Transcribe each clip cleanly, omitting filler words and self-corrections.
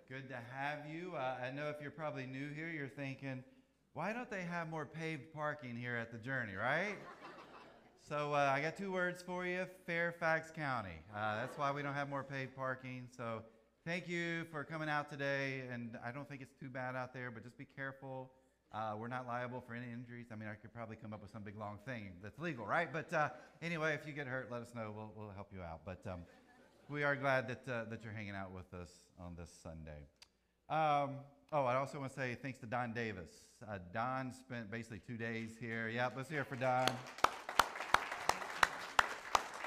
Good to have you. I know if you're probably new here, you're thinking, why don't they have more paved parking here at the Journey, right? So I got two words for you, Fairfax County. That's why we don't have more paved parking. So thank you for coming out today. And I don't think it's too bad out there, but just be careful. We're not liable for any injuries. I mean, I could probably come up with some big long thing that's legal, right? But anyway, if you get hurt, let us know. We'll help you out. But we are glad that you're hanging out with us on this Sunday. I also want to say thanks to Don Davis. Don spent basically 2 days here. Yep, let's hear it for Don.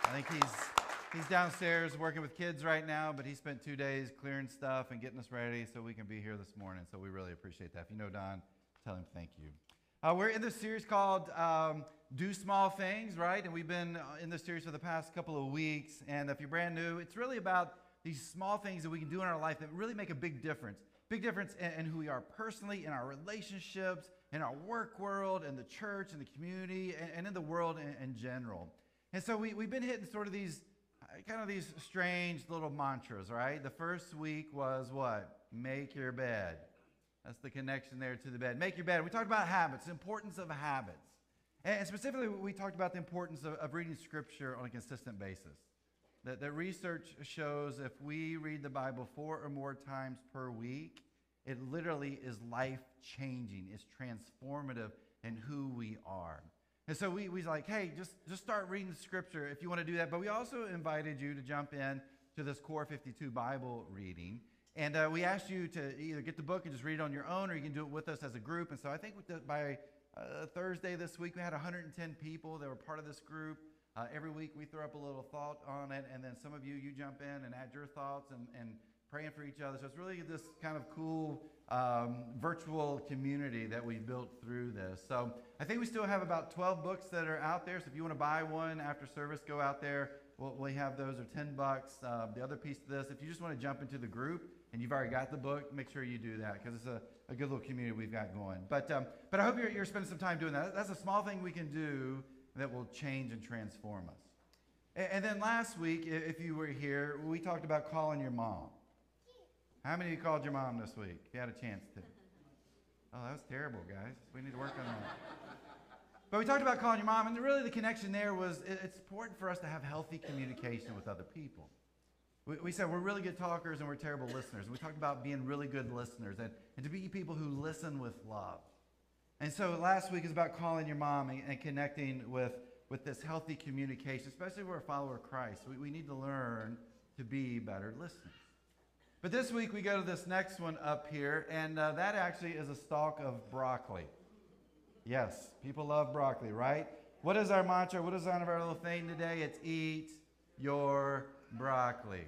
I think he's downstairs working with kids right now, but he spent 2 days clearing stuff and getting us ready so we can be here this morning. So we really appreciate that. If you know Don, tell him thank you. We're in this series called Do Small Things, right? And we've been in this series for the past couple of weeks. And if you're brand new, it's really about these small things that we can do in our life that really make a big difference. Big difference in who we are personally, in our relationships, in our work world, in the church, in the community, and in the world in general. And so we've been hitting sort of these strange little mantras, right? The first week was what? Make your bed. That's the connection there to the bed. Make your bed. We talked about habits, the importance of habits. And specifically, we talked about the importance of reading Scripture on a consistent basis. The research shows if we read the Bible 4 or more times per week, it literally is life-changing. It's transformative in who we are. And so we like, hey, just start reading Scripture if you want to do that. But we also invited you to jump in to this Core 52 Bible reading. And we asked you to either get the book and just read it on your own, or you can do it with us as a group. And so I think by Thursday this week, we had 110 people that were part of this group. Every week we throw up a little thought on it, and then some of you jump in and add your thoughts and praying for each other. So it's really this kind of cool virtual community that we built through this. So I think we still have about 12 books that are out there. So if you want to buy one after service, go out there. We have those are $10. The other piece of this, if you just want to jump into the group and you've already got the book, make sure you do that because it's a good little community we've got going. But I hope you're spending some time doing that. That's a small thing we can do that will change and transform us. And then last week, if you were here, we talked about calling your mom. How many of you called your mom this week? If you had a chance to. Oh, that was terrible, guys. We need to work on that. But we talked about calling your mom, and really the connection there was it's important for us to have healthy communication with other people. We said we're really good talkers and we're terrible listeners. And we talked about being really good listeners and to be people who listen with love. And so last week is about calling your mom and connecting with this healthy communication, especially if we're a follower of Christ. We need to learn to be better listeners. But this week we go to this next one up here, and that actually is a stalk of broccoli. Yes, people love broccoli, right? What is our mantra? What is on our little thing today? It's eat your broccoli.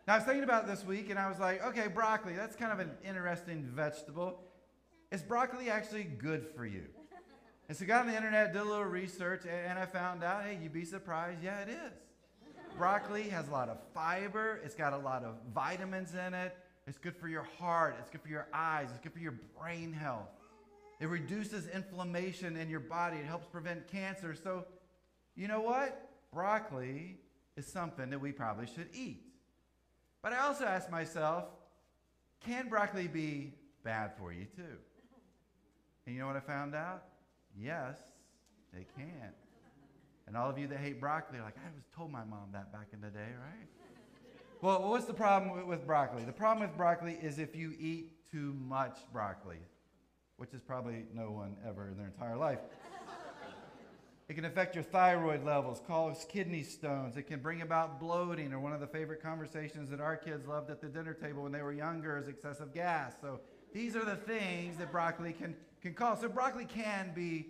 Now I was thinking about it this week, and I was like, okay, broccoli, that's kind of an interesting vegetable. Is broccoli actually good for you? And so I got on the internet, did a little research, and I found out, hey, you'd be surprised, yeah, it is. Broccoli has a lot of fiber. It's got a lot of vitamins in it. It's good for your heart. It's good for your eyes. It's good for your brain health. It reduces inflammation in your body. It helps prevent cancer. So, you know what? Broccoli is something that we probably should eat. But I also asked myself, can broccoli be bad for you too? And you know what I found out? Yes, it can. And all of you that hate broccoli are like, I was told my mom that back in the day, right? Well, what's the problem with broccoli? The problem with broccoli is if you eat too much broccoli, which is probably no one ever in their entire life. It can affect your thyroid levels, cause kidney stones. It can bring about bloating, or one of the favorite conversations that our kids loved at the dinner table when they were younger is excessive gas. So these are the things that broccoli can cause. So broccoli can be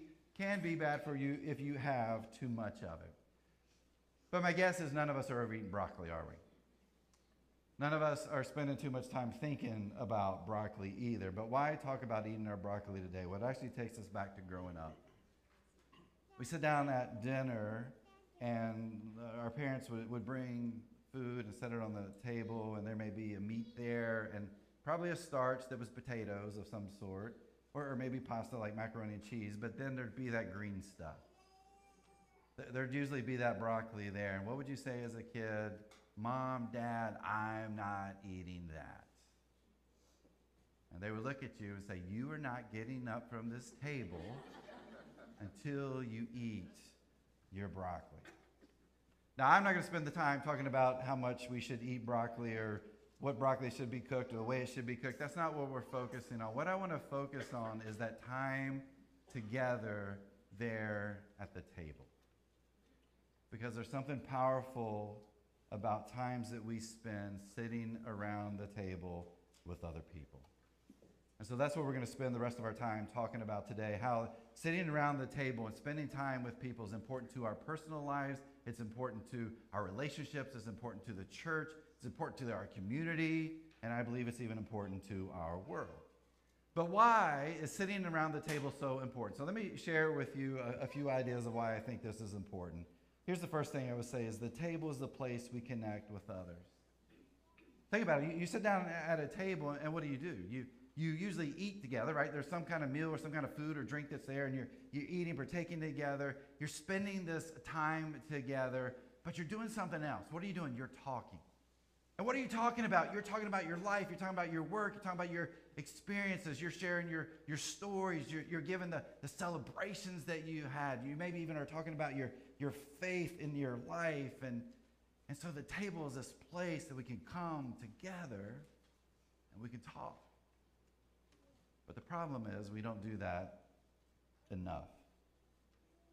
bad for you if you have too much of it. But my guess is none of us are overeating broccoli, are we? None of us are spending too much time thinking about broccoli either. But why talk about eating our broccoli today? Well, it actually takes us back to growing up. We sit down at dinner, and our parents would bring food and set it on the table, and there may be a meat there, and probably a starch that was potatoes of some sort, or maybe pasta like macaroni and cheese, but then there'd be that green stuff. There'd usually be that broccoli there. And what would you say as a kid? Mom, Dad, I'm not eating that. And they would look at you and say, you are not getting up from this table until you eat your broccoli. Now, I'm not going to spend the time talking about how much we should eat broccoli or what broccoli should be cooked or the way it should be cooked. That's not what we're focusing on. What I want to focus on is that time together there at the table. Because there's something powerful about times that we spend sitting around the table with other people. And so that's what we're going to spend the rest of our time talking about today, how sitting around the table and spending time with people is important to our personal lives, it's important to our relationships, it's important to the church, it's important to our community, and I believe it's even important to our world. But why is sitting around the table so important? So let me share with you a few ideas of why I think this is important. Here's the first thing I would say is the table is the place we connect with others. Think about it. You sit down at a table, and what do? You usually eat together, right? There's some kind of meal or some kind of food or drink that's there, and you're eating, partaking together. You're spending this time together, but you're doing something else. What are you doing? You're talking. And what are you talking about? You're talking about your life. You're talking about your work. You're talking about your experiences. You're sharing your stories. You're giving the celebrations that you had. You maybe even are talking about your faith in your life. And so the table is this place that we can come together and we can talk. But the problem is we don't do that enough.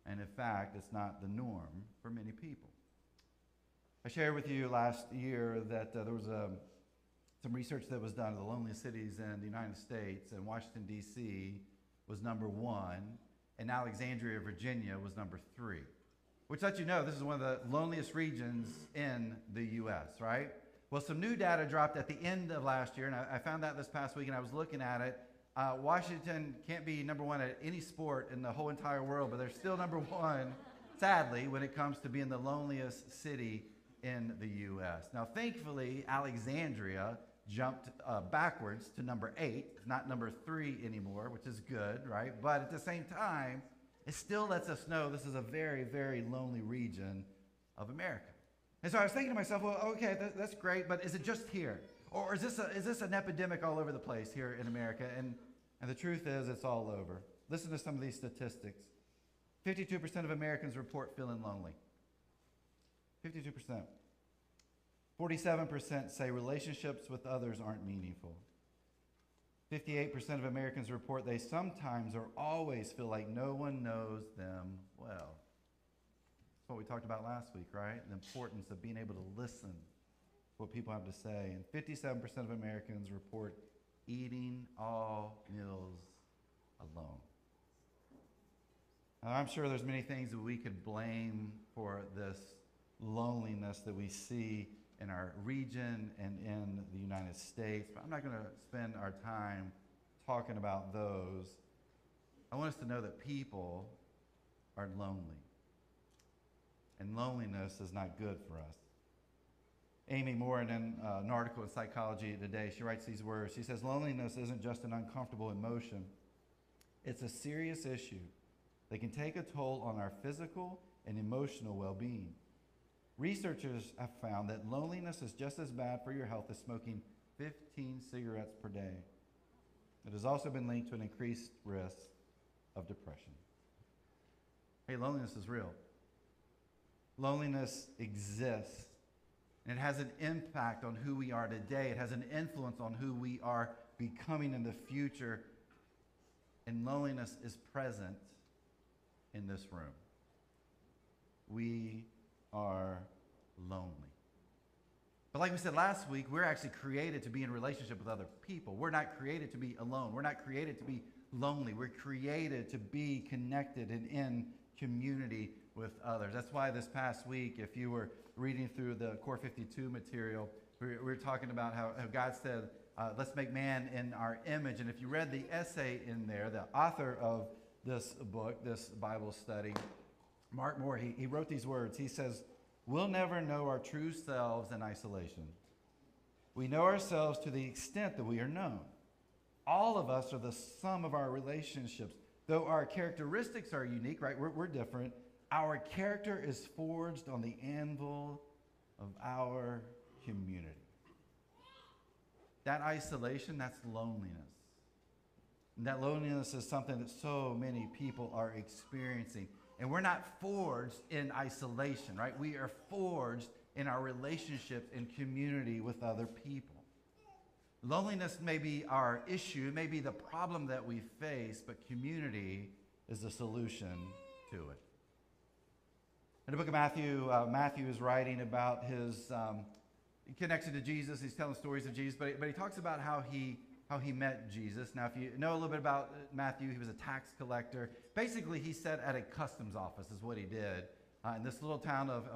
And in fact, it's not the norm for many people. I shared with you last year that there was some research that was done of the loneliest cities in the United States, and Washington, D.C. was number 1, and Alexandria, Virginia was number 3, which lets you know this is one of the loneliest regions in the U.S., right? Well, some new data dropped at the end of last year, and I found that this past week, and I was looking at it. Washington can't be number 1 at any sport in the whole entire world, but they're still number 1, sadly, when it comes to being the loneliest city in the U.S. Now, thankfully, Alexandria jumped backwards to number 8, not number 3 anymore, which is good, right? But at the same time, it still lets us know this is a very, very lonely region of America. And so I was thinking to myself, well, okay, that's great, but is it just here? Or is this an epidemic all over the place here in America? And the truth is, it's all over. Listen to some of these statistics. 52% of Americans report feeling lonely. 52%. 47% say relationships with others aren't meaningful. 58% of Americans report they sometimes or always feel like no one knows them well. That's what we talked about last week, right? The importance of being able to listen to what people have to say. And 57% of Americans report eating all meals alone. Now, I'm sure there's many things that we could blame for this loneliness that we see in our region and in the United States, but I'm not going to spend our time talking about those. I want us to know that people are lonely, and loneliness is not good for us. Amy Moore, in an article in Psychology Today, she writes these words. She says, loneliness isn't just an uncomfortable emotion. It's a serious issue that can take a toll on our physical and emotional well-being. Researchers have found that loneliness is just as bad for your health as smoking 15 cigarettes per day. It has also been linked to an increased risk of depression. Hey, loneliness is real. Loneliness exists, and it has an impact on who we are today. It has an influence on who we are becoming in the future, and loneliness is present in this room. We are lonely. But like we said last week, we're actually created to be in relationship with other people. We're not created to be alone. We're not created to be lonely. We're created to be connected and in community with others. That's why this past week, if you were reading through the Core 52 material, we were talking about how God said, let's make man in our image. And if you read the essay in there, the author of this book, this Bible study, Mark Moore, he wrote these words. He says, we'll never know our true selves in isolation. We know ourselves to the extent that we are known. All of us are the sum of our relationships. Though our characteristics are unique, right? We're different. Our character is forged on the anvil of our community. That isolation, that's loneliness. And that loneliness is something that so many people are experiencing. And we're not forged in isolation, right? We are forged in our relationships and community with other people. Loneliness may be our issue, may be the problem that we face, but community is the solution to it. In the book of Matthew, Matthew is writing about his connection to Jesus. He's telling stories of Jesus, but he talks about how he met Jesus. Now, if you know a little bit about Matthew, he was a tax collector. Basically, he sat at a customs office is what he did in this little town of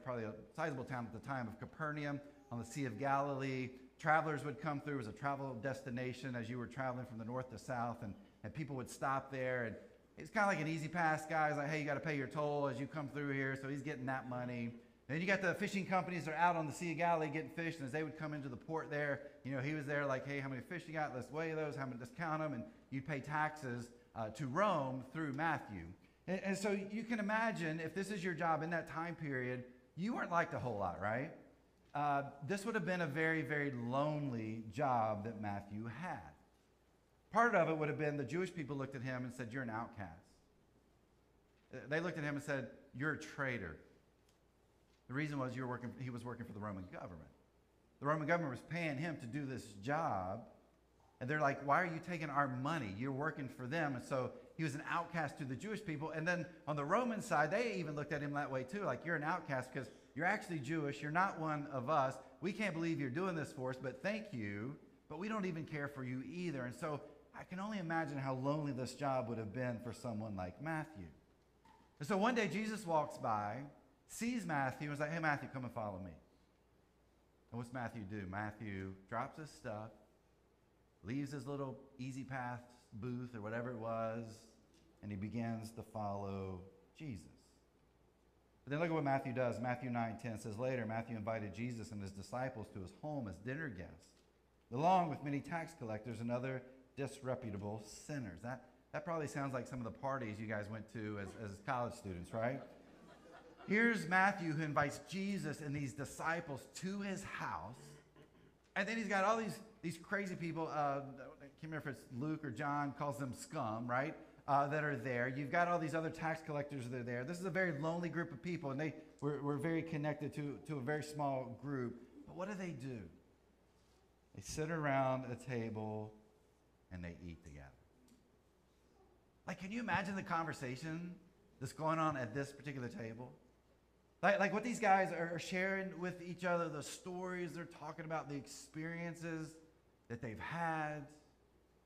probably a sizable town at the time of Capernaum on the Sea of Galilee. Travelers would come through. It was a travel destination as you were traveling from the north to south, and people would stop there. And it's kind of like an easy pass guy. He's like, hey, you got to pay your toll as you come through here. So he's getting that money. And then you got the fishing companies that are out on the Sea of Galilee getting fish. And as they would come into the port there, he was there like, hey, how many fish you got? Let's weigh those. How many? Let's count them. And you'd pay taxes to Rome through Matthew. And so you can imagine if this is your job in that time period, you weren't liked a whole lot, right? This would have been a very, very lonely job that Matthew had. Part of it would have been the Jewish people looked at him and said, you're an outcast. They looked at him and said, you're a traitor. The reason was he was working for the Roman government. The Roman government was paying him to do this job. And they're like, why are you taking our money? You're working for them. And so he was an outcast to the Jewish people. And then on the Roman side, they even looked at him that way too. Like, you're an outcast because you're actually Jewish. You're not one of us. We can't believe you're doing this for us, but thank you. But we don't even care for you either. And so I can only imagine how lonely this job would have been for someone like Matthew. And so one day Jesus walks by, sees Matthew, and is like, hey, Matthew, come and follow me. And what's Matthew do? Matthew drops his stuff, leaves his little Easy Path booth or whatever it was, and he begins to follow Jesus. But then look at what Matthew does. Matthew 9:10 says, later, Matthew invited Jesus and his disciples to his home as dinner guests, along with many tax collectors and other disreputable sinners. That probably sounds like some of the parties you guys went to as college students, right? Here's Matthew who invites Jesus and these disciples to his house. And then he's got all these crazy people. I can't remember if it's Luke or John calls them scum, right? That are there. You've got all these other tax collectors that are there. This is a very lonely group of people, and they were very connected to a very small group. But what do? They sit around a table and they eat together. Like, can you imagine the conversation that's going on at this particular table? Like what these guys are sharing with each other, the stories they're talking about, the experiences that they've had,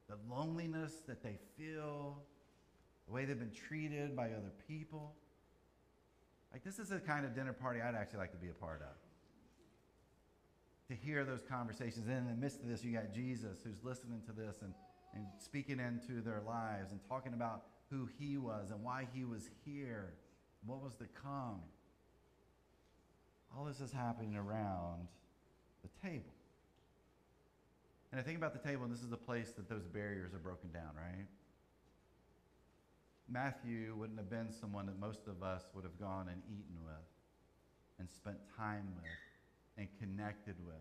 the loneliness that they feel, the way they've been treated by other people. Like, this is the kind of dinner party I'd actually like to be a part of. To hear those conversations. And in the midst of this, you got Jesus who's listening to this and speaking into their lives and talking about who he was and why he was here, what was to come. All this is happening around the table. And I think about the table, and this is the place that those barriers are broken down, right? Matthew wouldn't have been someone that most of us would have gone and eaten with and spent time with and connected with.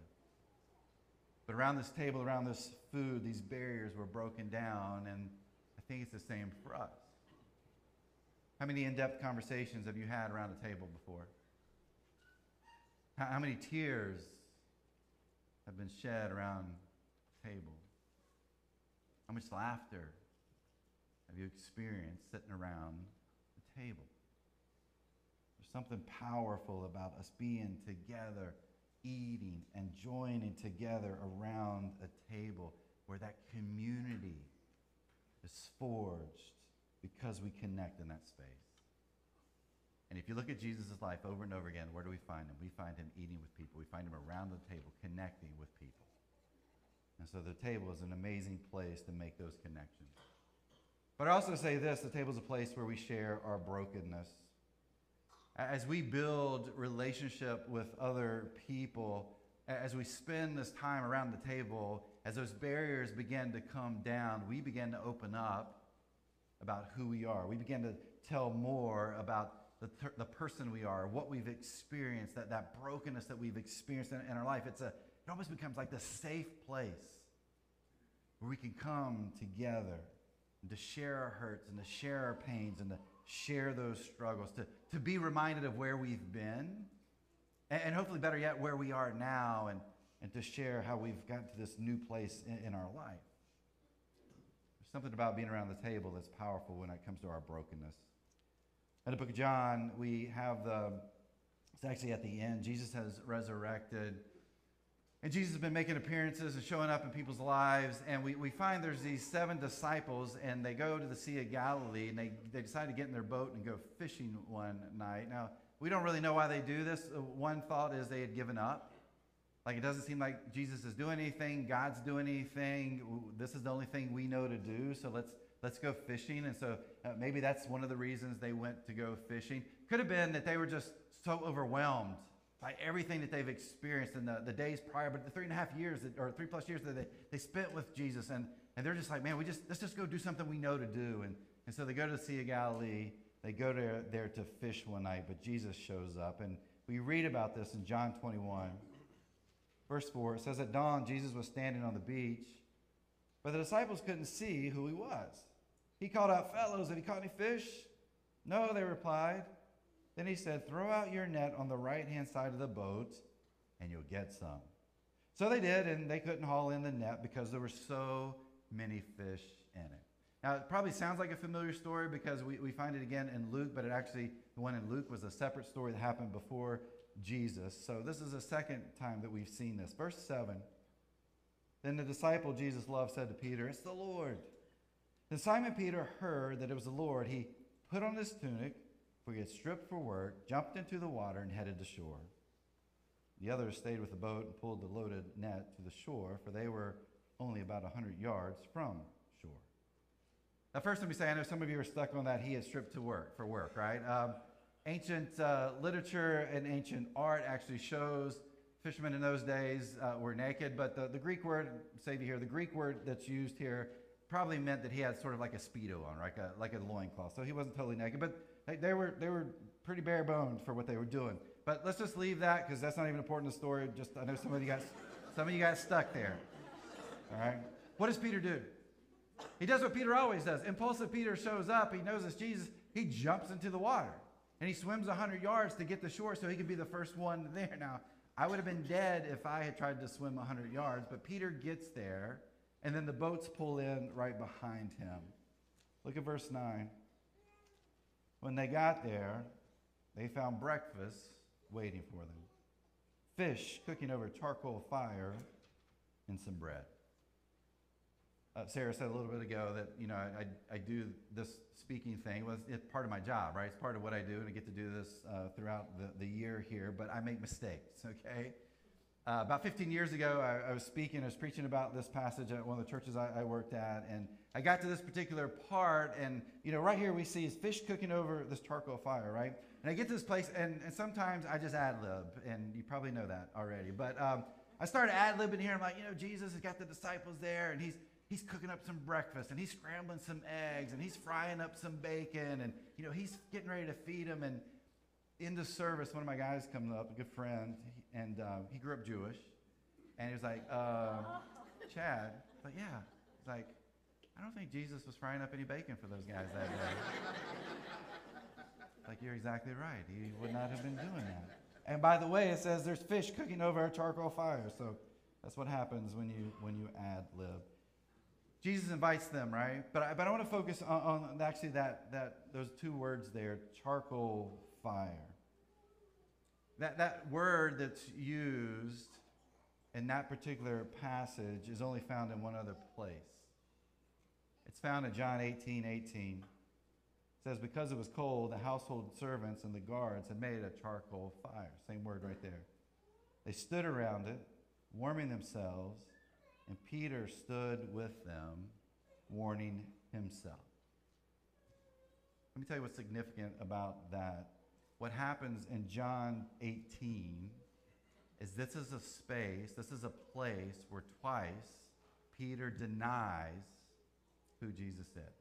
But around this table, around this food, these barriers were broken down, and I think it's the same for us. How many in-depth conversations have you had around a table before? How many tears have been shed around the table? How much laughter have you experienced sitting around the table? There's something powerful about us being together, eating and joining together around a table where that community is forged because we connect in that space. And if you look at Jesus' life over and over again, where do we find him? We find him eating with people. We find him around the table, connecting with people. And so the table is an amazing place to make those connections. But I also say this, the table is a place where we share our brokenness. As we build relationship with other people, as we spend this time around the table, as those barriers begin to come down, we begin to open up about who we are. We begin to tell more about the person we are, what we've experienced, that brokenness that we've experienced in our life. It almost becomes like this safe place where we can come together and to share our hurts and to share our pains and to share those struggles, to be reminded of where we've been, and hopefully better yet, where we are now, and to share how we've gotten to this new place in our life. There's something about being around the table that's powerful when it comes to our brokenness. In the book of John, we have it's actually at the end, Jesus has resurrected. And Jesus has been making appearances and showing up in people's lives. And we find there's these 7 disciples, and they go to the Sea of Galilee, and they decide to get in their boat and go fishing one night. Now, we don't really know why they do this. One thought is they had given up. Like, it doesn't seem like Jesus is doing anything, God's doing anything. This is the only thing we know to do, so let's go fishing. And so maybe that's one of the reasons they went to go fishing. Could have been that they were just so overwhelmed by everything that they've experienced in the days prior, but the 3.5 years or 3+ years that they spent with Jesus, and they're just like, man, let's just go do something we know to do. And so they go to the Sea of Galilee. They go there to fish one night, but Jesus shows up. And we read about this in John 21, verse 4. It says, at dawn, Jesus was standing on the beach, but the disciples couldn't see who he was. He called out, fellows, have you caught any fish? No, they replied. Then he said, throw out your net on the right-hand side of the boat, and you'll get some. So they did, and they couldn't haul in the net because there were so many fish in it. Now, it probably sounds like a familiar story because we find it again in Luke, but the one in Luke was a separate story that happened before Jesus. So this is the second time that we've seen this. Verse 7, then the disciple Jesus loved said to Peter, it's the Lord. Then Simon Peter heard that it was the Lord. He put on his tunic, for he had stripped for work, jumped into the water, and headed to shore. The others stayed with the boat and pulled the loaded net to the shore, for they were only about 100 yards from shore. Now, first let me say, I know some of you are stuck on that he had stripped for work, right? Ancient literature and ancient art actually shows fishermen in those days were naked, but the Greek word, save you here, the Greek word that's used here probably meant that he had sort of like a Speedo on, right? Like a loincloth. So he wasn't totally naked, but they were pretty bare boned for what they were doing. But let's just leave that because that's not even important in the story. Just I know some of you got stuck there. All right. What does Peter do? He does what Peter always does. Impulsive Peter shows up. He knows it's Jesus. He jumps into the water and he swims 100 yards to get to shore so he could be the first one there. Now, I would have been dead if I had tried to swim 100 yards, but Peter gets there and then the boats pull in right behind him. Look at verse 9. When they got there, they found breakfast waiting for them. Fish cooking over a charcoal fire and some bread. Sarah said a little bit ago that, I do this speaking thing. Well, it's part of my job, right? It's part of what I do, and I get to do this throughout the year here, but I make mistakes, okay? About 15 years ago, I was preaching about this passage at one of the churches I worked at, and I got to this particular part, and, right here we see is fish cooking over this charcoal fire, right? And I get to this place, and sometimes I just ad-lib, and you probably know that already, but I started ad-libbing here. I'm like, Jesus has got the disciples there, and he's cooking up some breakfast, and he's scrambling some eggs, and he's frying up some bacon, and, he's getting ready to feed them, and in the service, one of my guys comes up, a good friend, and he grew up Jewish, and he was like, Chad, but yeah, he's like, I don't think Jesus was frying up any bacon for those guys that day. Like, you're exactly right. He would not have been doing that. And by the way, it says there's fish cooking over a charcoal fire, so that's what happens when you ad-lib. Jesus invites them, right? But I want to focus on actually those two words there, charcoal fire. That word that's used in that particular passage is only found in one other place. It's found in John 18:18. It says, because it was cold, the household servants and the guards had made a charcoal fire. Same word right there. They stood around it, warming themselves, and Peter stood with them, warning himself. Let me tell you what's significant about that. What happens in John 18 is this is a place where twice Peter denies who Jesus is.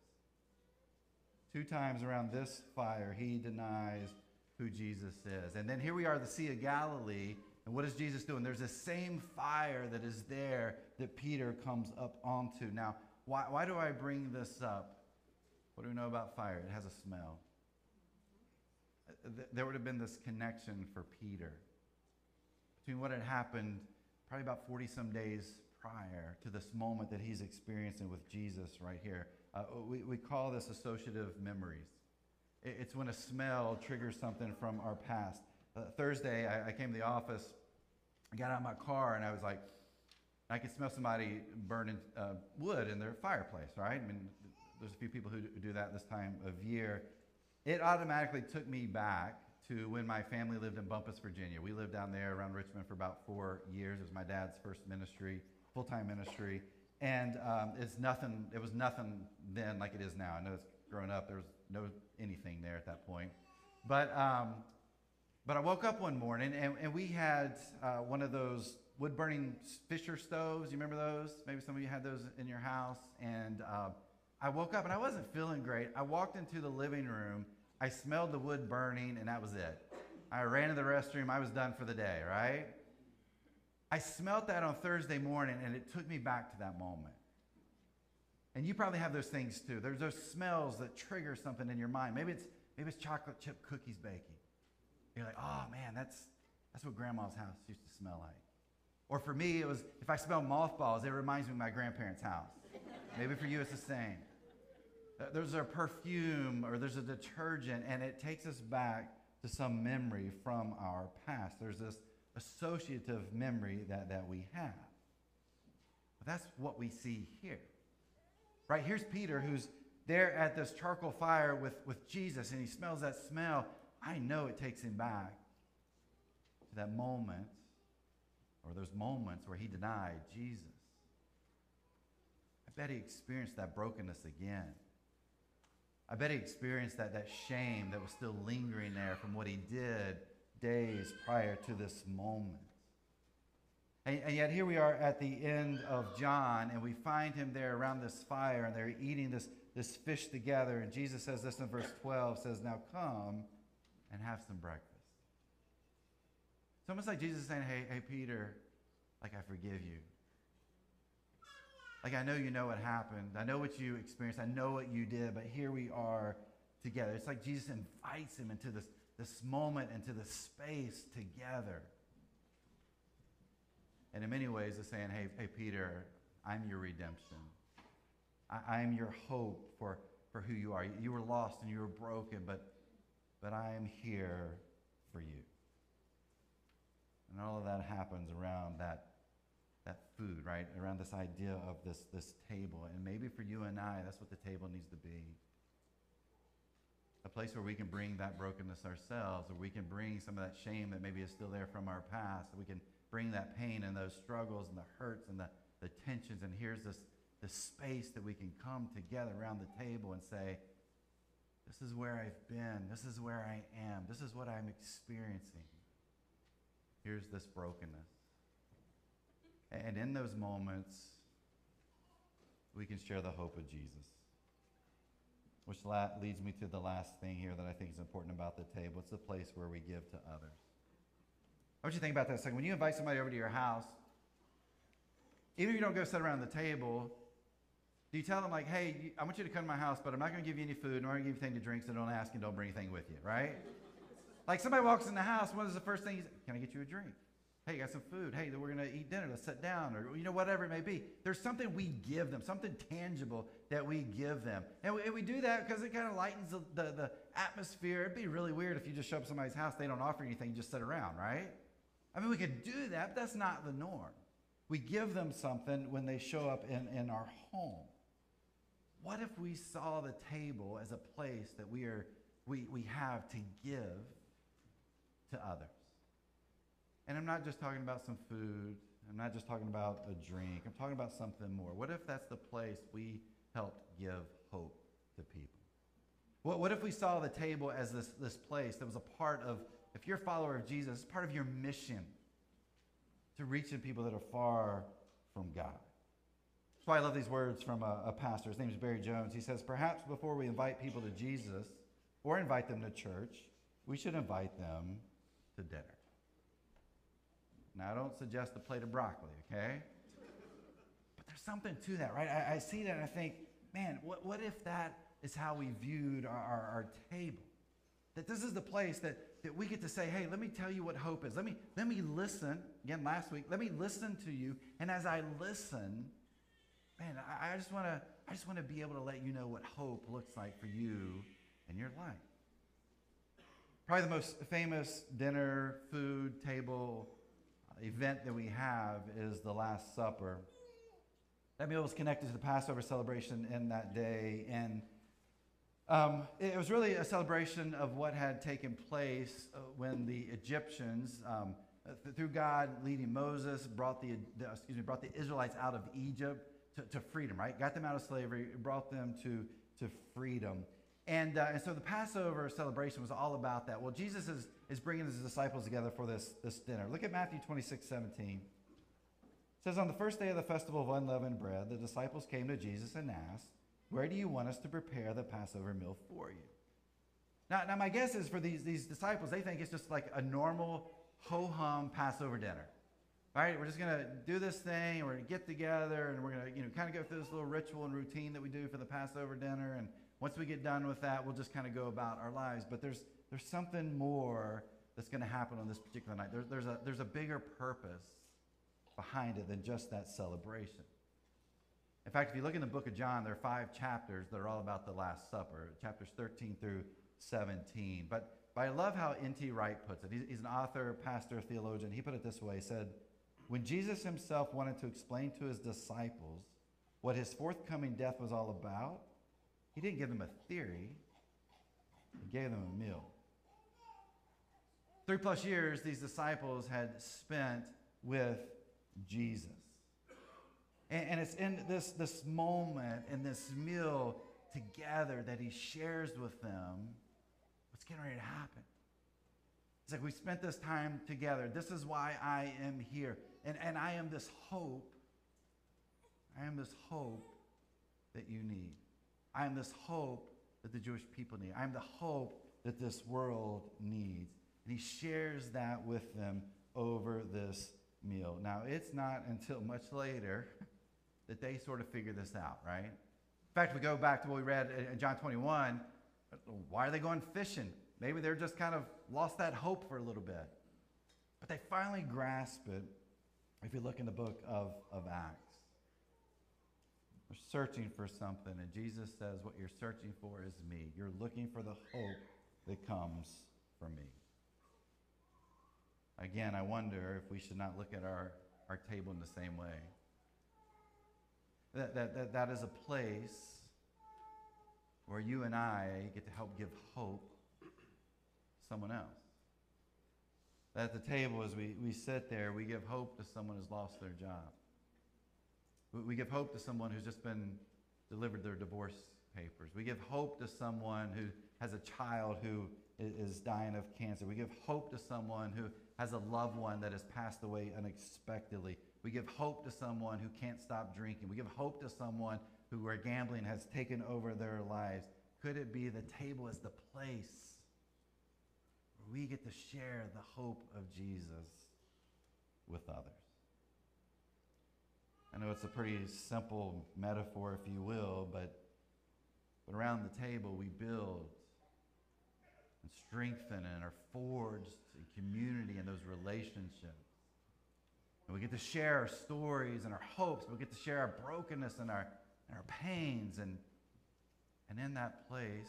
2 times around this fire, he denies who Jesus is. And then here we are, the Sea of Galilee, and what is Jesus doing? There's the same fire that is there that Peter comes up onto. Now, why do I bring this up? What do we know about fire? It has a smell. There would have been this connection for Peter between what had happened probably about 40-some days prior to this moment that he's experiencing with Jesus right here. We call this associative memories. It's when a smell triggers something from our past. Thursday, I came to the office, I got out of my car, and I was like, I could smell somebody burning wood in their fireplace, right? I mean, there's a few people who do that this time of year. It automatically took me back to when my family lived in Bumpus, Virginia. We lived down there around Richmond for about 4 years. It was my dad's first ministry, full-time ministry. And it was nothing then like it is now. I know it's growing up. There was no anything there at that point. But I woke up one morning, and we had one of those wood-burning Fisher stoves. You remember those? Maybe some of you had those in your house. And I woke up, and I wasn't feeling great. I walked into the living room. I smelled the wood burning, and that was it. I ran to the restroom. I was done for the day, right? I smelled that on Thursday morning, and it took me back to that moment. And you probably have those things too. There's those smells that trigger something in your mind. Maybe it's chocolate chip cookies baking. You're like, oh man, that's what Grandma's house used to smell like. Or for me, it was if I smell mothballs, it reminds me of my grandparents' house. Maybe for you, it's the same. There's a perfume or there's a detergent, and it takes us back to some memory from our past. There's this associative memory that we have. But that's what we see here. Right, here's Peter who's there at this charcoal fire with Jesus, and he smells that smell. I know it takes him back to that moment, or those moments where he denied Jesus. I bet he experienced that brokenness again. I bet he experienced that shame that was still lingering there from what he did days prior to this moment. And yet here we are at the end of John, and we find him there around this fire, and they're eating this fish together. And Jesus says this in verse 12, says, now come and have some breakfast. It's almost like Jesus is saying, hey, Peter, like I forgive you. Like I know you know what happened. I know what you experienced. I know what you did, but here we are together. It's like Jesus invites him into this moment, into this space together. And in many ways, it's saying, hey, Peter, I'm your redemption. I'm your hope for who you are. You were lost and you were broken, but I am here for you. And all of that happens around that food, right? Around this idea of this table. And maybe for you and I, that's what the table needs to be. A place where we can bring that brokenness ourselves, or we can bring some of that shame that maybe is still there from our past, that we can bring that pain and those struggles and the hurts and the tensions, and here's this space that we can come together around the table and say, this is where I've been, this is where I am, this is what I'm experiencing. Here's this brokenness. And in those moments, we can share the hope of Jesus. Which leads me to the last thing here that I think is important about the table. It's the place where we give to others. I want you to think about that a second. When you invite somebody over to your house, even if you don't go sit around the table, do you tell them like, hey, I want you to come to my house, but I'm not going to give you any food, nor going to give you anything to drink, so don't ask and don't bring anything with you, right? Like somebody walks in the house, what is the first thing you say? Can I get you a drink? Hey, you got some food. Hey, we're going to eat dinner. Let's sit down, or whatever it may be. There's something we give them, something tangible that we give them. And we do that because it kind of lightens the atmosphere. It'd be really weird if you just show up at somebody's house, they don't offer anything, you just sit around, right? I mean, we could do that, but that's not the norm. We give them something when they show up in our home. What if we saw the table as a place that we have to give to others? And I'm not just talking about some food. I'm not just talking about a drink. I'm talking about something more. What if that's the place we helped give hope to people? What if we saw the table as this place that was a part of, if you're a follower of Jesus, it's part of your mission to reaching people that are far from God. That's why I love these words from a pastor. His name is Barry Jones. He says, perhaps before we invite people to Jesus or invite them to church, we should invite them to dinner. Now, I don't suggest a plate of broccoli, okay? But there's something to that, right? I see that and I think, man, what if that is how we viewed our table. That this is the place that we get to say, hey, let me tell you what hope is. Let me listen. Again, last week, let me listen to you. And as I listen, man, I just want to be able to let you know what hope looks like for you in your life. Probably the most famous dinner, food, table event that we have is the Last Supper. That meal was connected to the Passover celebration in that day, and it was really a celebration of what had taken place when the Egyptians, through God leading Moses, brought the Israelites out of Egypt to freedom. Right, got them out of slavery, brought them to freedom. And so the Passover celebration was all about that. Well, Jesus is bringing his disciples together for this dinner. Look at Matthew 26:17. It says, on the first day of the festival of unleavened bread, the disciples came to Jesus and asked, where do you want us to prepare the Passover meal for you? Now my guess is for these disciples, they think it's just like a normal ho-hum Passover dinner. Right? We're just going to do this thing, and we're going to get together, and we're going to kind of go through this little ritual and routine that we do for the Passover dinner, and once we get done with that, we'll just kind of go about our lives. But there's something more that's going to happen on this particular night. There's a bigger purpose behind it than just that celebration. In fact, if you look in the book of John, there are 5 chapters that are all about the Last Supper, chapters 13 through 17. But I love how N.T. Wright puts it. He's an author, pastor, theologian. He put it this way. He said, when Jesus himself wanted to explain to his disciples what his forthcoming death was all about, he didn't give them a theory. He gave them a meal. 3+ years these disciples had spent with Jesus. And it's in this moment, in this meal together that he shares with them what's getting ready to happen. It's like we spent this time together. This is why I am here. And I am this hope. I am this hope that you need. I am this hope that the Jewish people need. I am the hope that this world needs. And he shares that with them over this meal. Now, it's not until much later that they sort of figure this out, right? In fact, we go back to what we read in John 21. Why are they going fishing? Maybe they're just kind of lost that hope for a little bit. But they finally grasp it if you look in the book of Acts. We're searching for something, and Jesus says, what you're searching for is me. You're looking for the hope that comes from me. Again, I wonder if we should not look at our table in the same way. That is a place where you and I get to help give hope to someone else. That at the table, as we sit there, we give hope to someone who's lost their job. We give hope to someone who's just been delivered their divorce papers. We give hope to someone who has a child who is dying of cancer. We give hope to someone who has a loved one that has passed away unexpectedly. We give hope to someone who can't stop drinking. We give hope to someone where gambling has taken over their lives. Could it be the table is the place where we get to share the hope of Jesus with others? I know it's a pretty simple metaphor, if you will, but around the table we build and strengthen and are forged in community and those relationships. And we get to share our stories and our hopes. We get to share our brokenness and our pains. And in that place,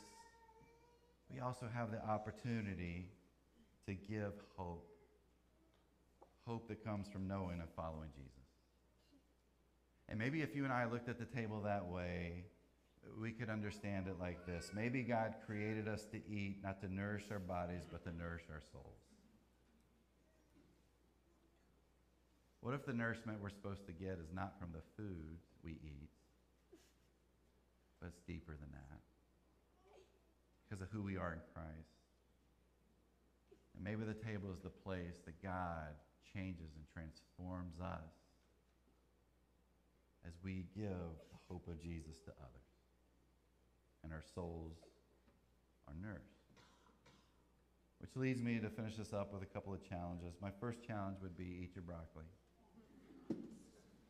we also have the opportunity to give hope. Hope that comes from knowing and following Jesus. And maybe if you and I looked at the table that way, we could understand it like this. Maybe God created us to eat, not to nourish our bodies, but to nourish our souls. What if the nourishment we're supposed to get is not from the food we eat, but it's deeper than that, because of who we are in Christ? And maybe the table is the place that God changes and transforms us as we give the hope of Jesus to others, and our souls are nourished. Which leads me to finish this up with a couple of challenges. My first challenge would be eat your broccoli.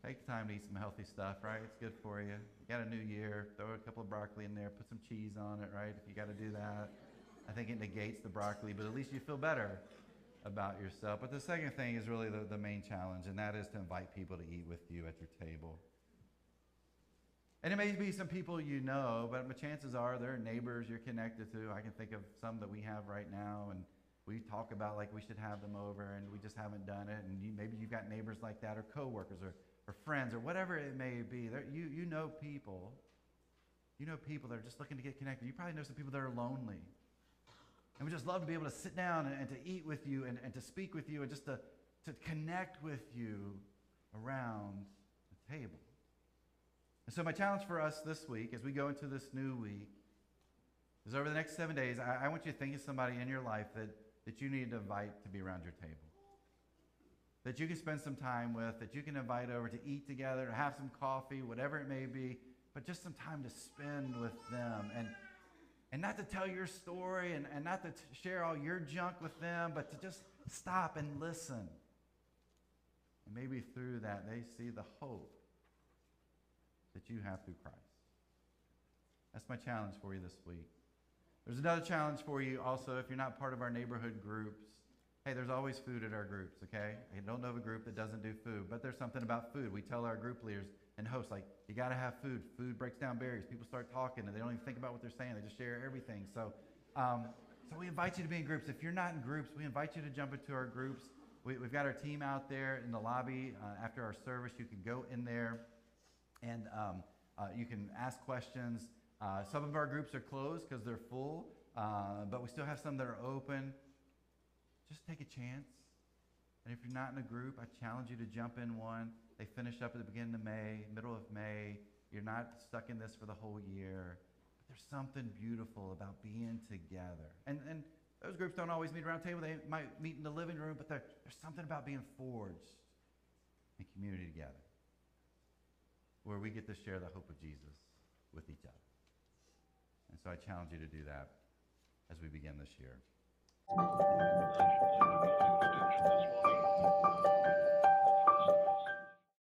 Take time to eat some healthy stuff, right? It's good for you. You got a new year, throw a couple of broccoli in there, put some cheese on it, right? If you got to do that. I think it negates the broccoli, but at least you feel better about yourself. But the second thing is really the main challenge, and that is to invite people to eat with you at your table. And it may be some people you know, but chances are they're neighbors you're connected to. I can think of some that we have right now, and we talk about like we should have them over, and we just haven't done it. And maybe you've got neighbors like that, or coworkers, or friends, or whatever it may be. You know people. You know people that are just looking to get connected. You probably know some people that are lonely. And we just love to be able to sit down and to eat with you and to speak with you and just to connect with you around the table. And so my challenge for us this week, as we go into this new week, is over the next 7 days, I want you to think of somebody in your life that you need to invite to be around your table. That you can spend some time with, that you can invite over to eat together, to have some coffee, whatever it may be, but just some time to spend with them. And not to tell your story and not to share all your junk with them, but to just stop and listen. And maybe through that, they see the hope that you have through Christ. That's my challenge for you this week. There's another challenge for you also if you're not part of our neighborhood groups. Hey, there's always food at our groups, okay? I don't know of a group that doesn't do food, but there's something about food. We tell our group leaders and hosts, like, you got to have food. Food breaks down barriers. People start talking, and they don't even think about what they're saying. They just share everything. So we invite you to be in groups. If you're not in groups, we invite you to jump into our groups. We've got our team out there in the lobby after our service. You can go in there, and you can ask questions. Some of our groups are closed because they're full, but we still have some that are open. Just take a chance. And if you're not in a group, I challenge you to jump in one. They finish up at the beginning of May, middle of May. You're not stuck in this for the whole year. But there's something beautiful about being together. And those groups don't always meet around a table. They might meet in the living room, but there's something about being forged in community together, where we get to share the hope of Jesus with each other. And so I challenge you to do that as we begin this year.